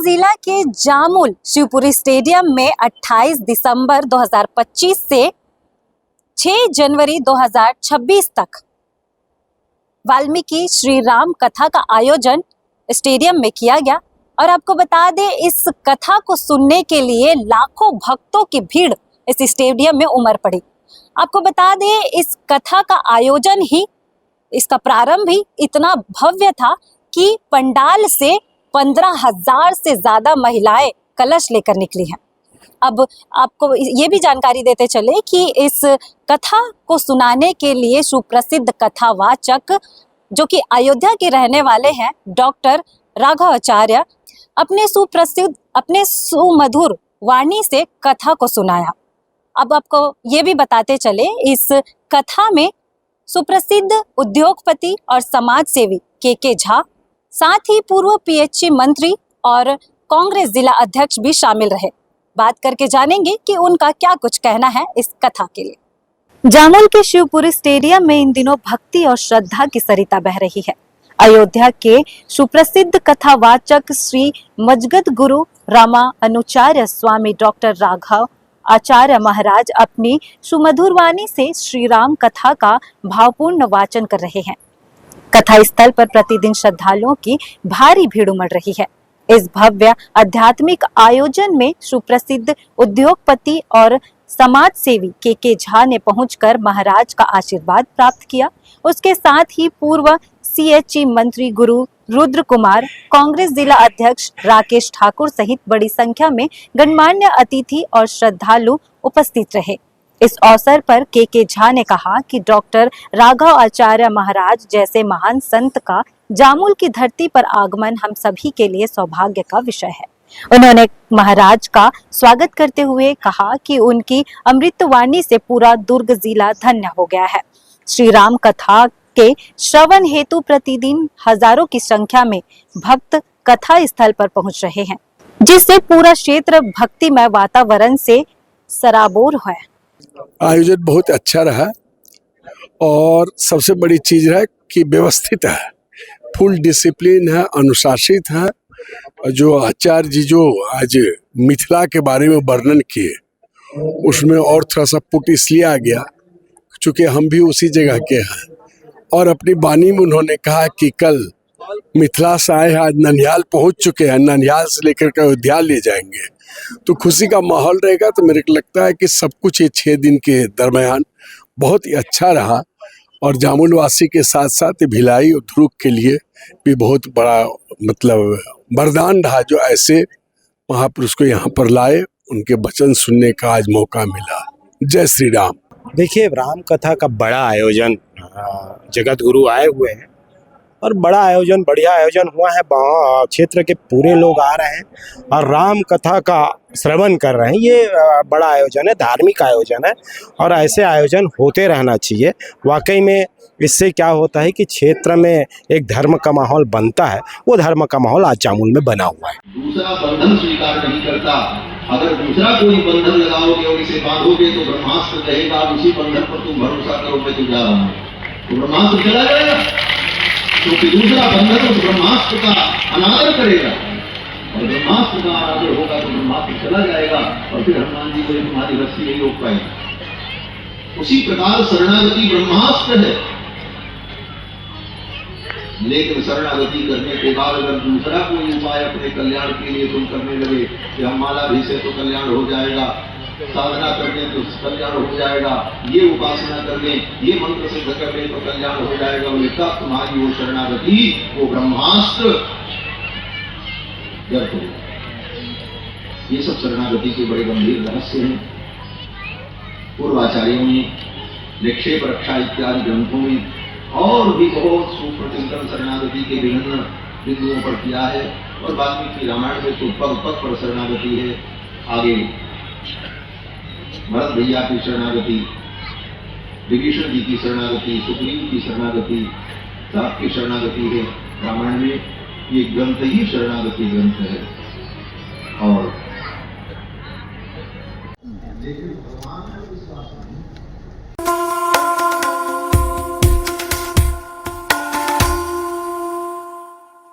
जिला के जामुल शिवपुरी स्टेडियम में 28 दिसंबर 2025 से 6 जनवरी 2026 तक वाल्मीकि श्री राम कथा का आयोजन स्टेडियम में किया गया। और आपको बता दें, इस कथा को सुनने के लिए लाखों भक्तों की भीड़ इस स्टेडियम में उमड़ पड़ी। आपको बता दें, इस कथा का आयोजन ही, इसका प्रारंभ ही इतना भव्य था कि पंडाल से 15,000 से ज्यादा महिलाएं कलश लेकर निकली हैं। अब आपको ये भी जानकारी देते चले कि इस कथा को सुनाने के लिए सुप्रसिद्ध कथावाचक, जो कि अयोध्या के रहने वाले हैं, डॉक्टर राघव आचार्य, अपने सुमधुर वाणी से कथा को सुनाया। अब आपको ये भी बताते चले, इस कथा में सुप्रसिद्ध उद्योगपति और समाज सेवी के झा, साथ ही पूर्व पीएचई मंत्री और कांग्रेस जिला अध्यक्ष भी शामिल रहे। बात करके जानेंगे कि उनका क्या कुछ कहना है इस कथा के लिए। जामुल के शिवपुरी स्टेडियम में इन दिनों भक्ति और श्रद्धा की सरिता बह रही है। अयोध्या के सुप्रसिद्ध कथावाचक श्री मजगत गुरु रामा अनुचार्य स्वामी डॉक्टर राघव आचार्य महाराज अपनी सुमधुर वाणी से श्री राम कथा का भावपूर्ण वाचन कर रहे हैं। कथा स्थल पर प्रतिदिन श्रद्धालुओं की भारी भीड़ उमड़ रही है। इस भव्य आध्यात्मिक आयोजन में सुप्रसिद्ध उद्योगपति और समाज सेवी के झा ने पहुंचकर महाराज का आशीर्वाद प्राप्त किया। उसके साथ ही पूर्व सीएचई मंत्री गुरु रुद्र कुमार, कांग्रेस जिला अध्यक्ष राकेश ठाकुर सहित बड़ी संख्या में गणमान्य अतिथि और श्रद्धालु उपस्थित रहे। इस अवसर पर के झा ने कहा कि डॉक्टर राघव आचार्य महाराज जैसे महान संत का जामुल की धरती पर आगमन हम सभी के लिए सौभाग्य का विषय है। उन्होंने महाराज का स्वागत करते हुए कहा कि उनकी अमृतवाणी से पूरा दुर्ग जिला धन्य हो गया है। श्री राम कथा के श्रवण हेतु प्रतिदिन हजारों की संख्या में भक्त कथा स्थल पर पहुंच रहे हैं, जिससे पूरा क्षेत्र भक्तिमय वातावरण से सराबोर है। आयोजन बहुत अच्छा रहा और सबसे बड़ी चीज है कि व्यवस्थित है, फुल डिसिप्लिन है, अनुशासित है। जो आचार्य जी जो आज मिथिला के बारे में वर्णन किए, उसमें और थोड़ा सा पुट इसलिए आ गया चूंकि हम भी उसी जगह के हैं। और अपनी वाणी में उन्होंने कहा कि कल मिथिला से आए हैं, आज ननिहाल पहुंच चुके हैं, ननिहाल से लेकर के अयोध्या ले जाएंगे। तो खुशी का माहौल रहेगा। तो मेरे को लगता है कि सब कुछ ये 6 दिन के दरमियान बहुत ही अच्छा रहा और जामुल वासी के साथ साथ भिलाई और ध्रुव के लिए भी बहुत बड़ा वरदान रहा, जो ऐसे महापुरुष को यहाँ पर लाए, उनके वचन सुनने का आज मौका मिला। जय श्री राम। देखिए, राम कथा का बड़ा आयोजन, जगत गुरु आए हुए हैं और बड़ा आयोजन, बढ़िया आयोजन हुआ है। क्षेत्र के पूरे लोग आ रहे हैं और राम कथा का श्रवण कर रहे हैं। ये बड़ा आयोजन है, धार्मिक आयोजन है और ऐसे आयोजन होते रहना चाहिए। वाकई में इससे क्या होता है कि क्षेत्र में एक धर्म का माहौल बनता है। वो धर्म का माहौल आज जामुल में बना हुआ है। दूसरा बंधन स्वीकार नहीं करता। अगर दूसरा कोई बंधन लगाओगे और इसे बांधोगे तो ब्रह्मास्त्र कहेगा उसी बंधन पर तुम भरोसा करो, मैं तू जा रहा हूँ, तो ब्रह्मास्त्र चला जाएगा। क्योंकि दूसरा बंधन उस ब्रह्मास्त्र का अनादर करेगा और ब्रह्मास्त्र का अनादर होगा तो ब्रह्मास्त्र चला जाएगा और फिर हनुमान जी को तुम्हारी रस्सी नहीं रोक पाएगी। उसी प्रकार शरणागति ब्रह्मास्त्र है, लेकिन शरणागति करने के बाद अगर दूसरा कोई उपाय अपने कल्याण के लिए तुम करने लगे कि हम माला भी से तो कल्याण हो जाएगा, साधना कर लें तो कल्याण हो जाएगा, ये उपासना कर लें, ये मंत्र सिद्ध कर लें तो कल्याण हो जाएगा, उनका तुम्हारी वो शरणागति, वो ब्रह्मास्त्र व्यर्थ हो। ये सब शरणागति के बड़े गंभीर रहस्य हैं। पूर्वाचार्यों ने निक्षेप रक्षा इत्यादि ग्रंथों में और भी बहुत सुप्रचिंतन शरणागति के विभिन्न बिंदुओं पर किया है और वाल्मीकि रामायण में तो पग पग पर शरणागति है। आगे भरत भैया की शरणागति, विभीषण जी की शरणागति, सुग्रीव की शरणागति, सबकी शरणागति है रामायण में। ये ग्रंथ ही शरणागति ग्रंथ है और